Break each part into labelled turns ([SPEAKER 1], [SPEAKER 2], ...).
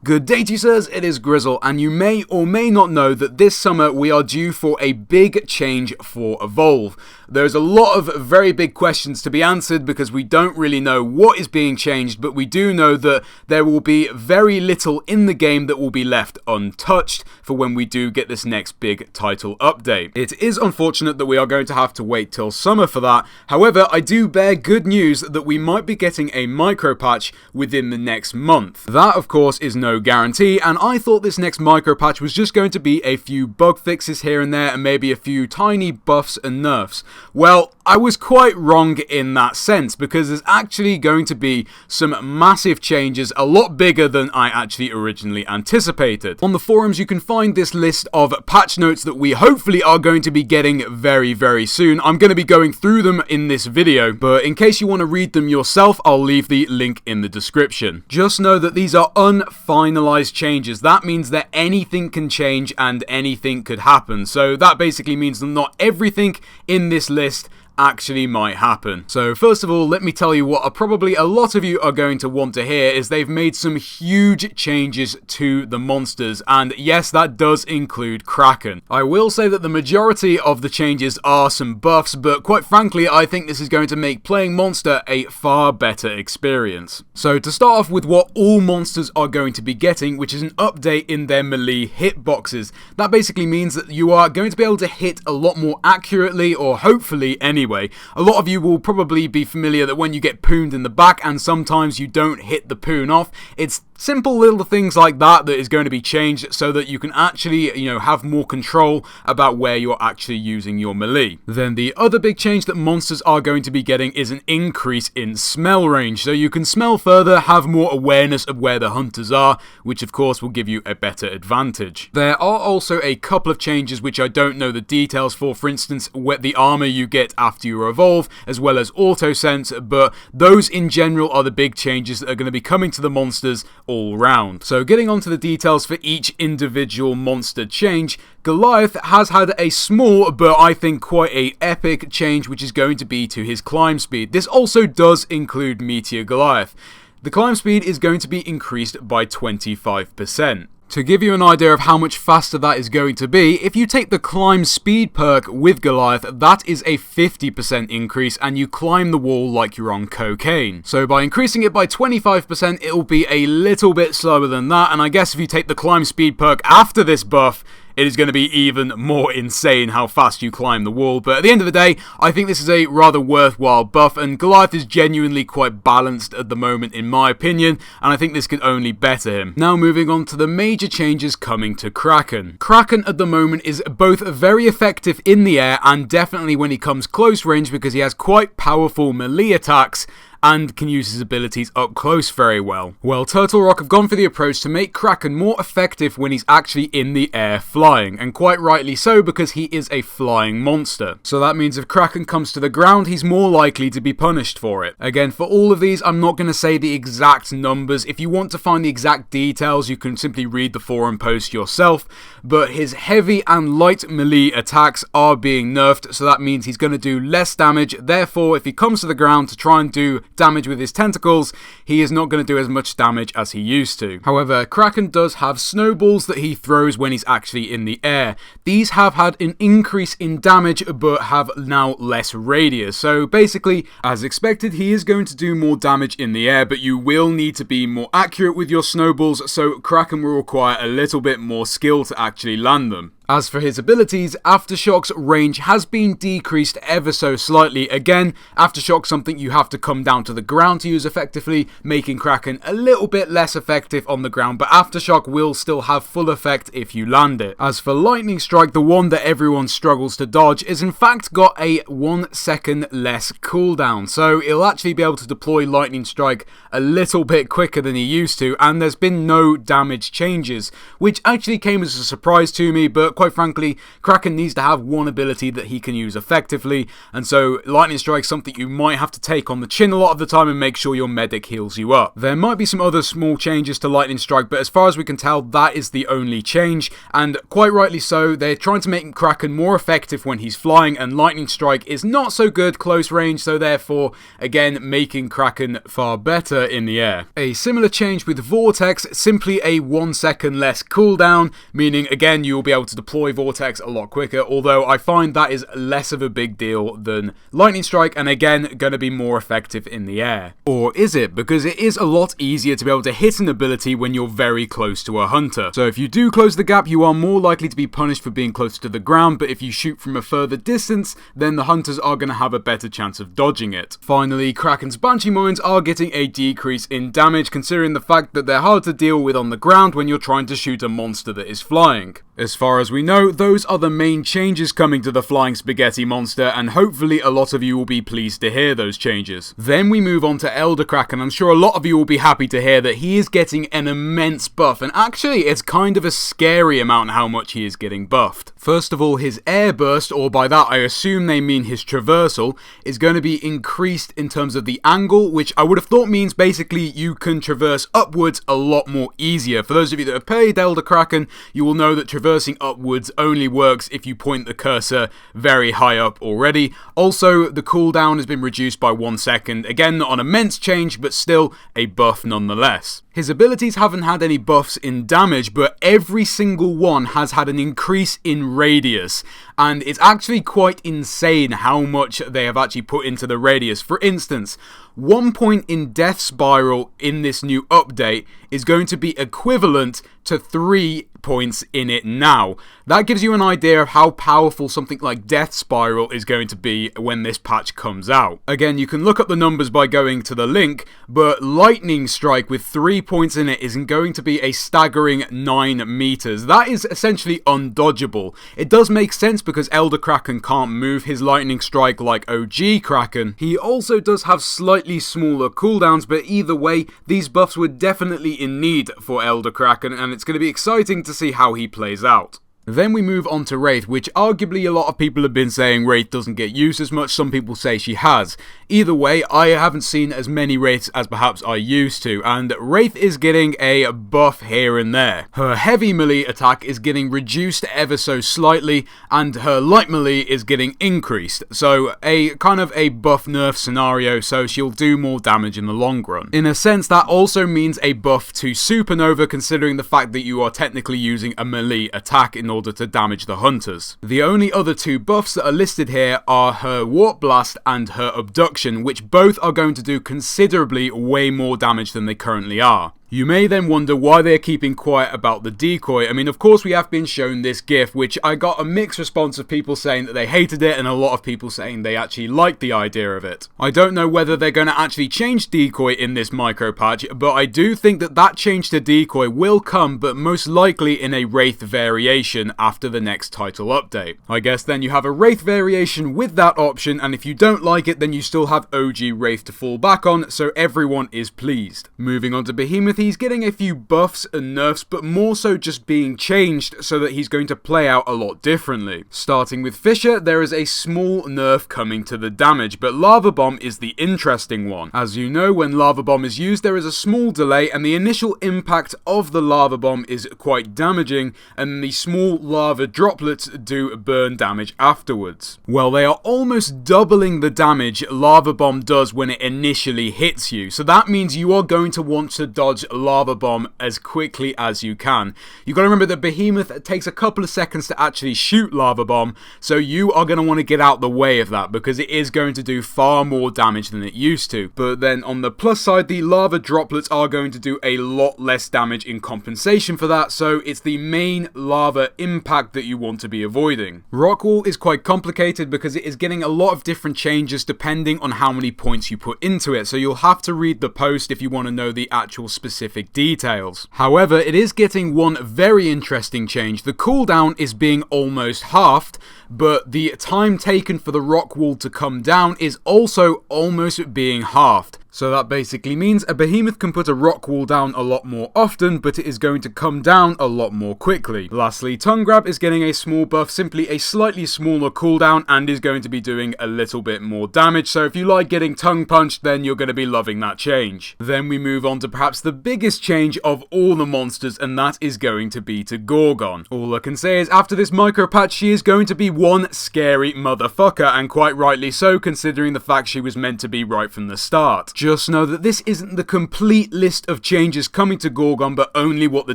[SPEAKER 1] Good day to you, sirs, it is Grizzle, and you may or may not know that this summer we are due for a big change for Evolve. There's a lot of very big questions to be answered because we don't really know what is being changed, but we do know that there will be very little in the game that will be left untouched for when we do get this next big title update. It is unfortunate that we are going to have to wait till summer for that. However, I do bear good news that we might be getting a micro patch within the next month. That, of course, is no guarantee, and I thought this next micro patch was just going to be a few bug fixes here and there and maybe a few tiny buffs and nerfs. Well, I was quite wrong in that sense because there's actually going to be some massive changes, a lot bigger than I actually originally anticipated. On the forums you can find this list of patch notes that we hopefully are going to be getting very, very soon. I'm going to be going through them in this video, but in case you want to read them yourself, I'll leave the link in the description. Just know that these are unfinalized changes. That means that anything can change and anything could happen. So that basically means that not everything in this list actually might happen. So first of all, let me tell you what probably a lot of you are going to want to hear is they've made some huge changes to the monsters, and yes, that does include Kraken. I will say that the majority of the changes are some buffs, but quite frankly, I think this is going to make playing Monster a far better experience. So to start off with what all monsters are going to be getting, which is an update in their melee hitboxes. That basically means that you are going to be able to hit a lot more accurately, or hopefully anyway. A lot of you will probably be familiar that when you get pooned in the back and sometimes you don't hit the poon off, it's simple little things like that that is going to be changed so that you can actually, have more control about where you're actually using your melee. Then the other big change that monsters are going to be getting is an increase in smell range. So you can smell further, have more awareness of where the hunters are, which of course will give you a better advantage. There are also a couple of changes which I don't know the details for instance, the armor you get after you evolve, as well as auto sense, but those in general are the big changes that are going to be coming to the monsters all round. So getting onto the details for each individual monster change, Goliath has had a small but I think quite a epic change which is going to be to his climb speed. This also does include Meteor Goliath. The climb speed is going to be increased by 25%. To give you an idea of how much faster that is going to be, if you take the climb speed perk with Goliath, that is a 50% increase and you climb the wall like you're on cocaine. So by increasing it by 25%, it will be a little bit slower than that, and I guess if you take the climb speed perk after this buff, it is going to be even more insane how fast you climb the wall. But at the end of the day, I think this is a rather worthwhile buff, and Goliath is genuinely quite balanced at the moment in my opinion, and I think this could only better him. Now moving on to the major changes coming to Kraken. Kraken at the moment is both very effective in the air and definitely when he comes close range because he has quite powerful melee attacks and can use his abilities up close very well. Well, Turtle Rock have gone for the approach to make Kraken more effective when he's actually in the air flying, and quite rightly so because he is a flying monster. So that means if Kraken comes to the ground, he's more likely to be punished for it. Again, for all of these, I'm not going to say the exact numbers. If you want to find the exact details, you can simply read the forum post yourself, but his heavy and light melee attacks are being nerfed, so that means he's going to do less damage. Therefore, if he comes to the ground to try and do damage with his tentacles, he is not going to do as much damage as he used to. However, Kraken does have snowballs that he throws when he's actually in the air. These have had an increase in damage but have now less radius. So basically, as expected, he is going to do more damage in the air, but you will need to be more accurate with your snowballs, so Kraken will require a little bit more skill to actually land them. As for his abilities, Aftershock's range has been decreased ever so slightly. Again, Aftershock's something you have to come down to the ground to use effectively, making Kraken a little bit less effective on the ground, but Aftershock will still have full effect if you land it. As for Lightning Strike, the one that everyone struggles to dodge, is in fact got a 1 second less cooldown, so it'll actually be able to deploy Lightning Strike a little bit quicker than he used to, and there's been no damage changes, which actually came as a surprise to me, but quite frankly, Kraken needs to have one ability that he can use effectively, and so Lightning Strike's something you might have to take on the chin a lot of the time and make sure your medic heals you up. There might be some other small changes to Lightning Strike, but as far as we can tell, that is the only change, and quite rightly so. They're trying to make Kraken more effective when he's flying, and Lightning Strike is not so good close range, so therefore, again, making Kraken far better in the air. A similar change with Vortex, simply a 1 second less cooldown, meaning again you will be able to deploy Vortex a lot quicker, although I find that is less of a big deal than Lightning Strike, and again going to be more effective in the air. Or is it? Because it is a lot easier to be able to hit an ability when you're very close to a hunter. So if you do close the gap, you are more likely to be punished for being close to the ground, but if you shoot from a further distance, then the hunters are going to have a better chance of dodging it. Finally, Kraken's Banshee Mines are getting a decrease in damage, considering the fact that they're hard to deal with on the ground when you're trying to shoot a monster that is flying. As far as we know, those are the main changes coming to the Flying Spaghetti monster, and hopefully a lot of you will be pleased to hear those changes. Then we move on to Elder Kraken. I'm sure a lot of you will be happy to hear that he is getting an immense buff, and actually it's kind of a scary amount how much he is getting buffed. First of all, his air burst, or by that I assume they mean his traversal, is going to be increased in terms of the angle, which I would have thought means basically you can traverse upwards a lot more easier. For those of you that have played Elder Kraken, you will know that traversing upwards only works if you point the cursor very high up already. Also, the cooldown has been reduced by 1 second. Again, not an immense change, but still a buff nonetheless. His abilities haven't had any buffs in damage, but every single one has had an increase in radius, and it's actually quite insane how much they have actually put into the radius. For instance, 1 point in Death Spiral in this new update is going to be equivalent to 3 points in it now. That gives you an idea of how powerful something like Death Spiral is going to be when this patch comes out. Again, you can look up the numbers by going to the link, but Lightning Strike with 3 points in it isn't going to be a staggering 9 meters. That is essentially undodgeable. It does make sense because Elder Kraken can't move his Lightning Strike like OG Kraken. He also does have slightly smaller cooldowns, but either way, these buffs were definitely in need for Elder Kraken, and it's going to be exciting to see how he plays out. Then we move on to Wraith, which arguably a lot of people have been saying Wraith doesn't get used as much. Some people say she has. Either way, I haven't seen as many Wraiths as perhaps I used to, and Wraith is getting a buff here and there. Her heavy melee attack is getting reduced ever so slightly, and her light melee is getting increased. So a kind of a buff nerf scenario, so she'll do more damage in the long run. In a sense, that also means a buff to Supernova, considering the fact that you are technically using a melee attack in order to damage the hunters. The only other 2 buffs that are listed here are her Warp Blast and her Abduction, which both are going to do considerably way more damage than they currently are. You may then wonder why they're keeping quiet about the decoy. I mean, of course we have been shown this GIF, which I got a mixed response of people saying that they hated it and a lot of people saying they actually liked the idea of it. I don't know whether they're going to actually change decoy in this micro patch, but I do think that that change to decoy will come, but most likely in a Wraith variation after the next title update. I guess then you have a Wraith variation with that option, and if you don't like it, then you still have OG Wraith to fall back on, so everyone is pleased. Moving on to Behemoth, he's getting a few buffs and nerfs, but more so just being changed so that he's going to play out a lot differently. Starting with Fisher, there is a small nerf coming to the damage, but Lava Bomb is the interesting one. As you know, when Lava Bomb is used, there is a small delay, and the initial impact of the Lava Bomb is quite damaging, and the small lava droplets do burn damage afterwards. Well, they are almost doubling the damage Lava Bomb does when it initially hits you, so that means you are going to want to dodge Lava Bomb as quickly as you can. You've got to remember that Behemoth takes a couple of seconds to actually shoot Lava Bomb, so you are going to want to get out the way of that because it is going to do far more damage than it used to. But then on the plus side, the lava droplets are going to do a lot less damage in compensation for that, so it's the main lava impact that you want to be avoiding. Rockwall is quite complicated because it is getting a lot of different changes depending on how many points you put into it, so you'll have to read the post if you want to know the actual specific details. However, it is getting one very interesting change. The cooldown is being almost halved, but the time taken for the rock wall to come down is also almost being halved. So that basically means a behemoth can put a rock wall down a lot more often, but it is going to come down a lot more quickly. Lastly, tongue grab is getting a small buff, simply a slightly smaller cooldown, and is going to be doing a little bit more damage. So if you like getting tongue punched, then you're going to be loving that change. Then we move on to perhaps the biggest change of all the monsters, and that is going to be to Gorgon. All I can say is after this micro patch, she is going to be one scary motherfucker, and quite rightly so, considering the fact she was meant to be right from the start. Just know that this isn't the complete list of changes coming to Gorgon, but only what the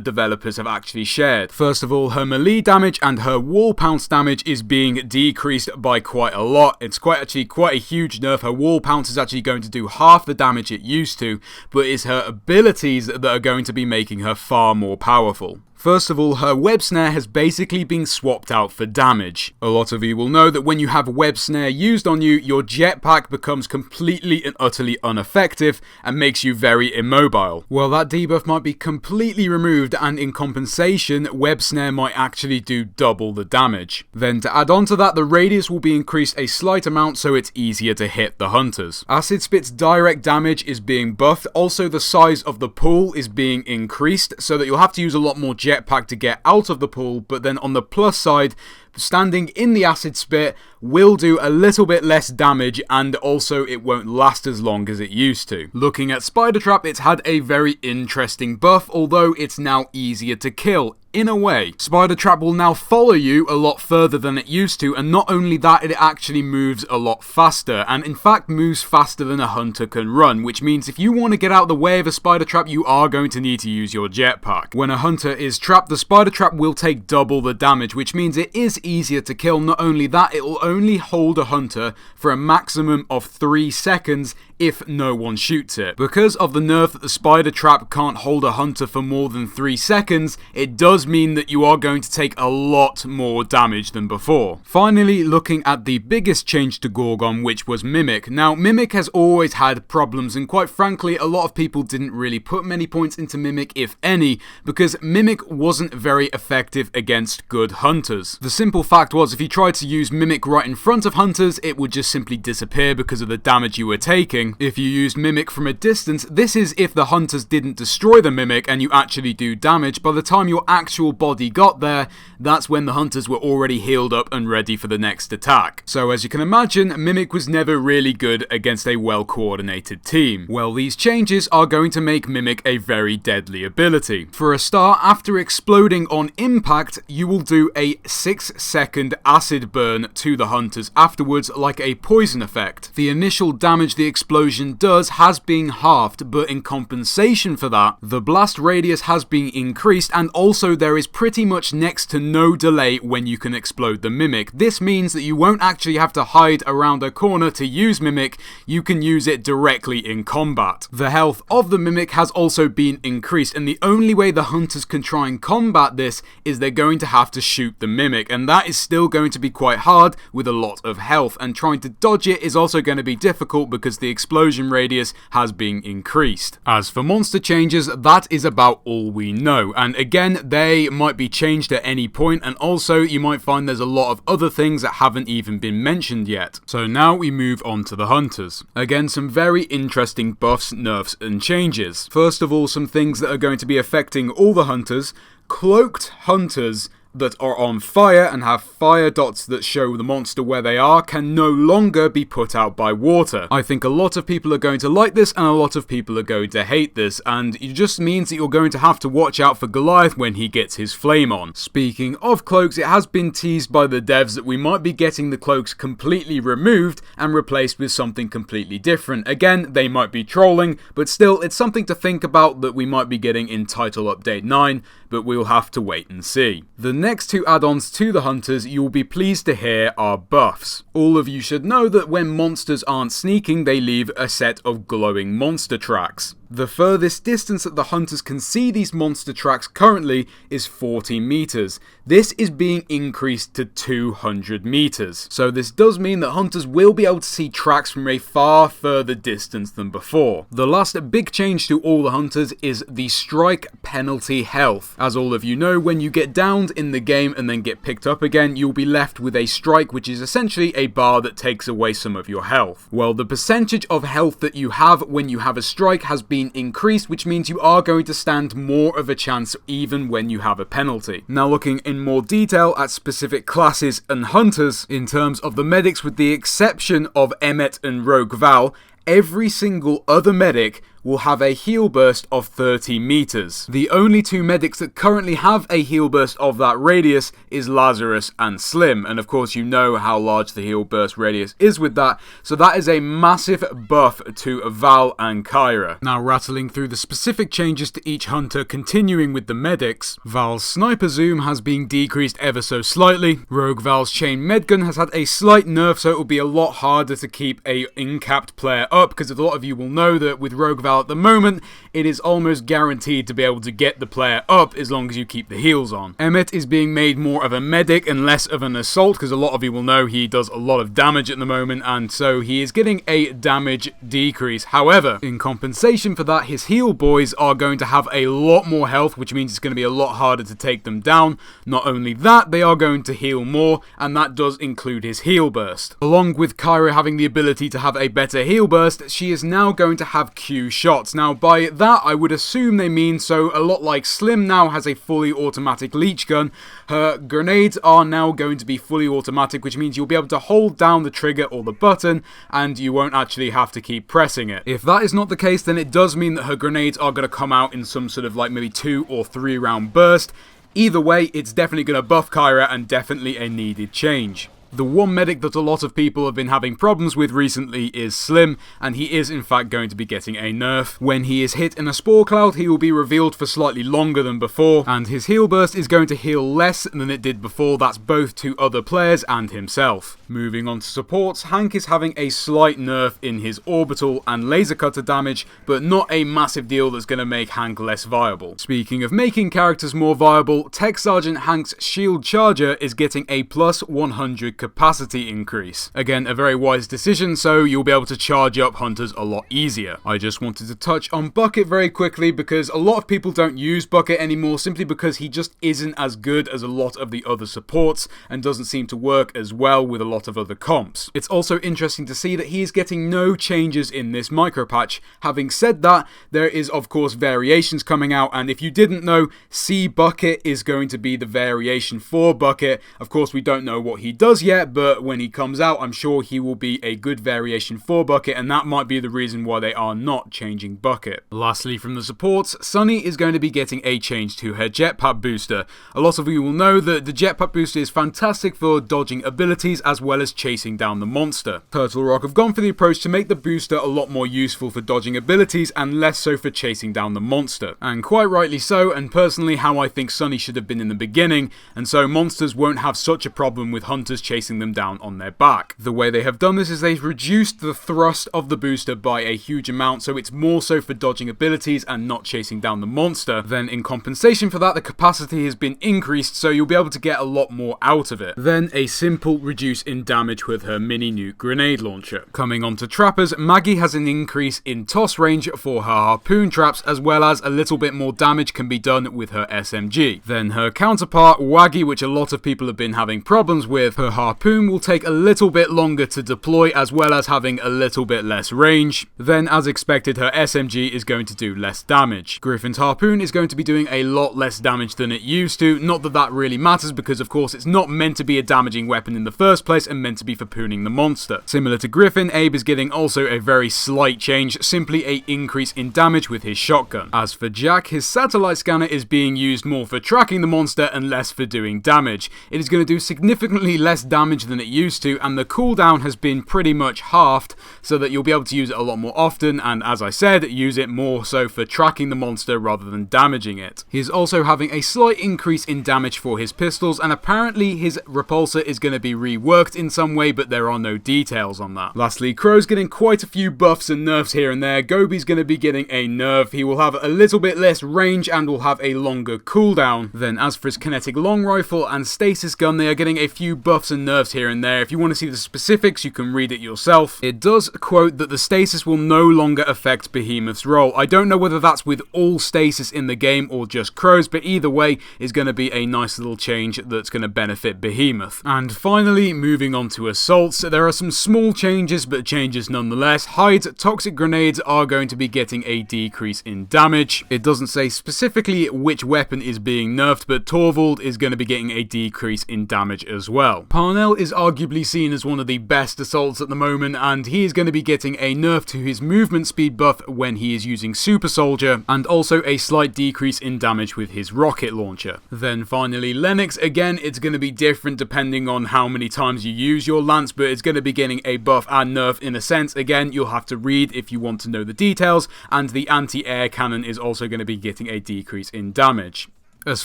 [SPEAKER 1] developers have actually shared. First of all, her melee damage and her wall pounce damage is being decreased by quite a lot. It's actually quite a huge nerf. Her wall pounce is actually going to do half the damage it used to, but it's her abilities that are going to be making her far more powerful. First of all, her web snare has basically been swapped out for damage. A lot of you will know that when you have a web snare used on you, your jetpack becomes completely and utterly ineffective and makes you very immobile. Well, that debuff might be completely removed, and in compensation, web snare might actually do double the damage. Then to add on to that, the radius will be increased a slight amount so it's easier to hit the hunters. Acid Spit's direct damage is being buffed. Also, the size of the pool is being increased so that you'll have to use a lot more jetpack to get out of the pool, but then on the plus side, standing in the acid spit will do a little bit less damage, and also it won't last as long as it used to. Looking at Spider Trap, it's had a very interesting buff, although it's now easier to kill. In a way, Spider Trap will now follow you a lot further than it used to, and not only that, it actually moves a lot faster, and in fact moves faster than a hunter can run, which means if you want to get out of the way of a Spider Trap, you are going to need to use your jetpack. When a hunter is trapped, the Spider Trap will take double the damage, which means it is easier to kill. Not only that, it will only hold a hunter for a maximum of 3 seconds if no one shoots it. Because of the nerf that the Spider Trap can't hold a hunter for more than 3 seconds, it does mean that you are going to take a lot more damage than before. Finally, looking at the biggest change to Gorgon, which was Mimic. Now, Mimic has always had problems, and quite frankly, a lot of people didn't really put many points into Mimic, if any, because Mimic wasn't very effective against good hunters. The simple fact was, if you tried to use Mimic right in front of hunters, it would just simply disappear because of the damage you were taking. If you used Mimic from a distance, this is if the hunters didn't destroy the Mimic and you actually do damage. By the time your actual body got there, that's when the hunters were already healed up and ready for the next attack. So as you can imagine, Mimic was never really good against a well-coordinated team. Well, these changes are going to make Mimic a very deadly ability. For a start, after exploding on impact, you will do a 6-second acid burn to the hunters afterwards, like a poison effect. The initial damage the explosion does has been halved, but in compensation for that, the blast radius has been increased, and also there is pretty much next to no delay when you can explode the Mimic. This means that you won't actually have to hide around a corner to use Mimic, you can use it directly in combat. The health of the Mimic has also been increased, and the only way the hunters can try and combat this is they're going to have to shoot the Mimic, and that is still going to be quite hard with a lot of health, and trying to dodge it is also going to be difficult because the explosion radius has been increased. As for monster changes, that is about all we know, and again, they might be changed at any point, and also you might find there's a lot of other things that haven't even been mentioned yet. So now we move on to the hunters. Again, some very interesting buffs, nerfs, and changes. First of all, some things that are going to be affecting all the hunters. Cloaked hunters that are on fire and have fire dots that show the monster where they are can no longer be put out by water. I think a lot of people are going to like this and a lot of people are going to hate this, and it just means that you're going to have to watch out for Goliath when he gets his flame on. Speaking of cloaks, it has been teased by the devs that we might be getting the cloaks completely removed and replaced with something completely different. Again, they might be trolling, but still, it's something to think about that we might be getting in Title Update 9, but we'll have to wait and see. The next two add-ons to the hunters you'll be pleased to hear are buffs. All of you should know that when monsters aren't sneaking, they leave a set of glowing monster tracks. The furthest distance that the hunters can see these monster tracks currently is 40 meters. This is being increased to 200 meters. So this does mean that hunters will be able to see tracks from a far further distance than before. The last big change to all the hunters is the strike penalty health. As all of you know, when you get downed in the game and then get picked up again, you'll be left with a strike, which is essentially a bar that takes away some of your health. Well, the percentage of health that you have when you have a strike has been increased, which means you are going to stand more of a chance even when you have a penalty. Now, looking in more detail at specific classes and hunters, in terms of the medics with the exception of Emmet and Rogue Val, every single other medic will have a heal burst of 30 meters. The only two medics that currently have a heal burst of that radius is Lazarus and Slim, and of course you know how large the heal burst radius is with that, so that is a massive buff to Val and Kyra. Now, rattling through the specific changes to each hunter, continuing with the medics, Val's sniper zoom has been decreased ever so slightly. Rogue Val's chain medgun has had a slight nerf, so it will be a lot harder to keep a incapped player up, because a lot of you will know that with Rogue Val at the moment, it is almost guaranteed to be able to get the player up as long as you keep the heals on. Emmet is being made more of a medic and less of an assault, because a lot of you will know he does a lot of damage at the moment, and so he is getting a damage decrease. However, in compensation for that, his heal boys are going to have a lot more health, which means it's going to be a lot harder to take them down. Not only that, they are going to heal more, and that does include his heal burst. Along with Kyra having the ability to have a better heal burst, she is now going to have Q shots. Now, by that, I would assume they mean, so a lot like Slim now has a fully automatic leech gun, her grenades are now going to be fully automatic, which means you'll be able to hold down the trigger or the button, and you won't actually have to keep pressing it. If that is not the case, then it does mean that her grenades are going to come out in some sort of like maybe 2 or 3 round burst. Either way, it's definitely going to buff Kyra and definitely a needed change. The one medic that a lot of people have been having problems with recently is Slim, and he is in fact going to be getting a nerf. When he is hit in a spore cloud, he will be revealed for slightly longer than before, and his heal burst is going to heal less than it did before. That's both to other players and himself. Moving on to supports, Hank is having a slight nerf in his orbital and laser cutter damage, but not a massive deal that's going to make Hank less viable. Speaking of making characters more viable, Tech Sergeant Hank's shield charger is getting a plus 100 capacity increase. Again, a very wise decision, so you'll be able to charge up hunters a lot easier. I just wanted to touch on Bucket very quickly because a lot of people don't use Bucket anymore simply because he just isn't as good as a lot of the other supports and doesn't seem to work as well with a lot of other comps. It's also interesting to see that he is getting no changes in this micro patch. Having said that, there is of course variations coming out, and if you didn't know, C Bucket is going to be the variation for Bucket. Of course, we don't know what he does yet, but when he comes out, I'm sure he will be a good variation for Bucket, and that might be the reason why they are not changing Bucket. Lastly, from the supports, Sunny is going to be getting a change to her jetpack booster. A lot of you will know that the jetpack booster is fantastic for dodging abilities as well as chasing down the monster. Turtle Rock have gone for the approach to make the booster a lot more useful for dodging abilities and less so for chasing down the monster. And quite rightly so, and personally how I think Sunny should have been in the beginning, and so monsters won't have such a problem with hunters chasing them down on their back. The way they have done this is they've reduced the thrust of the booster by a huge amount, so it's more so for dodging abilities and not chasing down the monster. Then in compensation for that, the capacity has been increased, so you'll be able to get a lot more out of it. Then a simple reduce in damage with her mini nuke grenade launcher. Coming on to trappers, Maggie has an increase in toss range for her harpoon traps, as well as a little bit more damage can be done with her SMG. Then her counterpart, Waggy, which a lot of people have been having problems with, her harpoon will take a little bit longer to deploy, as well as having a little bit less range. Then, as expected, her SMG is going to do less damage. Griffin's harpoon is going to be doing a lot less damage than it used to. Not that that really matters, because of course it's not meant to be a damaging weapon in the first place and meant to be for pooning the monster. Similar to Griffin, Abe is getting also a very slight change, simply a increase in damage with his shotgun. As for Jack, his satellite scanner is being used more for tracking the monster and less for doing damage. It is going to do significantly less damage than it used to, and the cooldown has been pretty much halved so that you'll be able to use it a lot more often, and as I said, use it more so for tracking the monster rather than damaging it. He's also having a slight increase in damage for his pistols, and apparently his repulsor is going to be reworked in some way, but there are no details on that. Lastly, Crow's getting quite a few buffs and nerfs here and there. Gobi's going to be getting a nerf. He will have a little bit less range and will have a longer cooldown. Then as for his kinetic long rifle and stasis gun, they are getting a few buffs and nerfs here and there. If you want to see the specifics, you can read it yourself. It does quote that the stasis will no longer affect Behemoth's roll. I don't know whether that's with all stasis in the game or just Crow's, but either way is going to be a nice little change that's going to benefit Behemoth. And finally, moving on to assaults, there are some small changes, but changes nonetheless. Hyde's toxic grenades are going to be getting a decrease in damage. It doesn't say specifically which weapon is being nerfed, but Torvald is going to be getting a decrease in damage as well. Parnell is arguably seen as one of the best assaults at the moment, and he is going to be getting a nerf to his movement speed buff when he is using Super Soldier, and also a slight decrease in damage with his rocket launcher. Then finally, Lennox, again, it's going to be different depending on how many times you use your lance, but it's going to be getting a buff and nerf in a sense. Again, you'll have to read if you want to know the details, and the anti-air cannon is also going to be getting a decrease in damage. As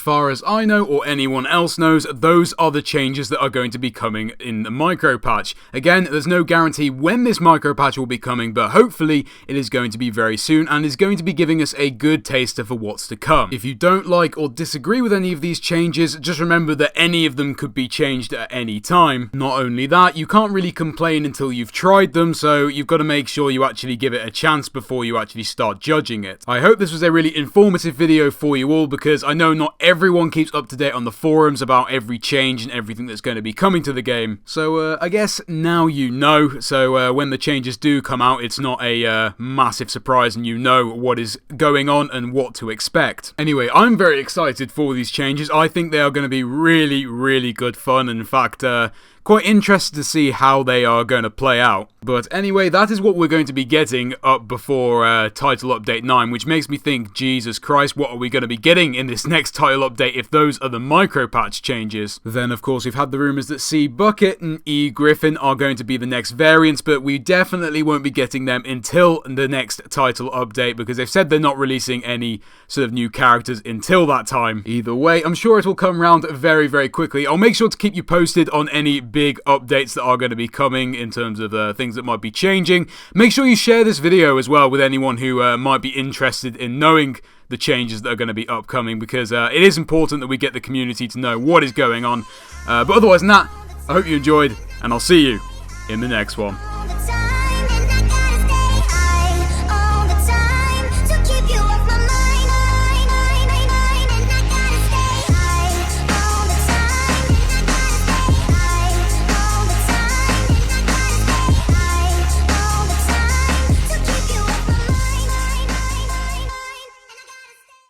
[SPEAKER 1] far as I know, or anyone else knows, those are the changes that are going to be coming in the micro patch. Again, there's no guarantee when this micro patch will be coming, but hopefully it is going to be very soon and is going to be giving us a good taster for what's to come. If you don't like or disagree with any of these changes, just remember that any of them could be changed at any time. Not only that, you can't really complain until you've tried them, so you've got to make sure you actually give it a chance before you actually start judging it. I hope this was a really informative video for you all, because I know not everyone keeps up to date on the forums about every change and everything that's going to be coming to the game. So I guess now you know, so when the changes do come out, it's not a massive surprise and you know what is going on and what to expect. Anyway, I'm very excited for these changes. I think they are going to be really, really good fun. In fact, quite interested to see how they are going to play out. But anyway, that is what we're going to be getting up before Title Update 9, which makes me think, Jesus Christ, what are we going to be getting in this next Title Update if those are the micro patch changes? Then, of course, we've had the rumours that C Bucket and E Griffin are going to be the next variants, but we definitely won't be getting them until the next Title Update, because they've said they're not releasing any sort of new characters until that time. Either way, I'm sure it will come around very, very quickly. I'll make sure to keep you posted on any big updates that are going to be coming in terms of things that might be changing. Make sure you share this video as well with anyone who might be interested in knowing the changes that are going to be upcoming, because it is important that we get the community to know what is going on. But otherwise than that, I hope you enjoyed, and I'll see you in the next one.